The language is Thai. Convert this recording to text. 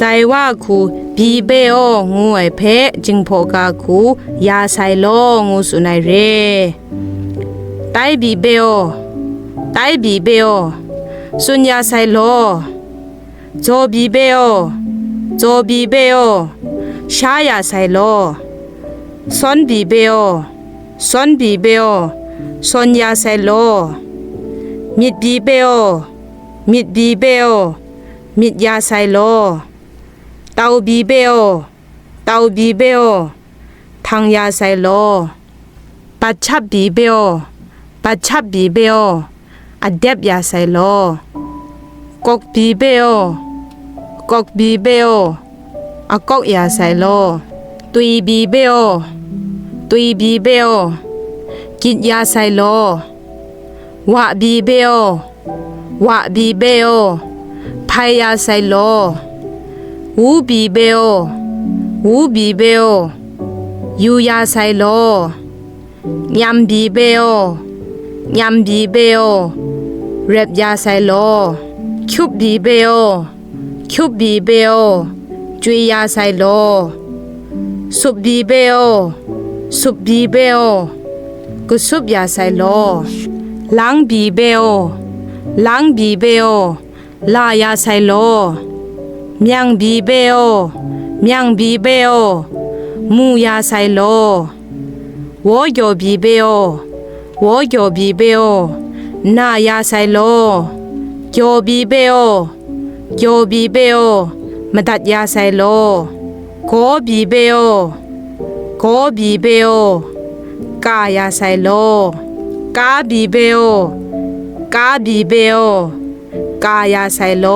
ใจว่าคูบีเบโองูไอเพจิงโพกาคูยาไซโลงูสุนัยเรไตบีเบโอไตบีเบโอสุญญาไซโลโจบีเบโอโจบีเบโอชายาไซโลซอนบีเบโอซอนบีเบโอซอนยาไซโลมิดบีเบโอมิดบีเบโอมิดยาไซโลเตาบีเบโอเตาบีเบโอทางยาไซโลปัจฉับบีเบโอปัจฉับบีเบโออเดบยาไซโลกกบีเบโอกกบีเบโออากกยาไซโลตุยบีเบโอตุยบีเบโอกินยาไซโลวะบีเบโอวะบีเบโอพายาไซโลวูบีเบโอวูบีเบโอยูยาไซโลยำบีเบโอยำบีเบโอเร็บยาไซโลคิวบีเบโอคิวบีเบโอจุยยาไซโลสุบบีเบโอสุบบีเบโอกุสุบยาไซโลล้างบีเบโอล้างบีเบโอลายาไซโลเมียงบีเบโอเมียงบีเบโอมูยาไซโลวอโยบีเบโอวอโยบีเบโอนายาไซโลโยบีเบโอโยบีเบโอมตัดยาไซโลโกบีเบโอโกบีเบโอกายาไซโลกาบีเบโอกาบีเบโอกายาไซโล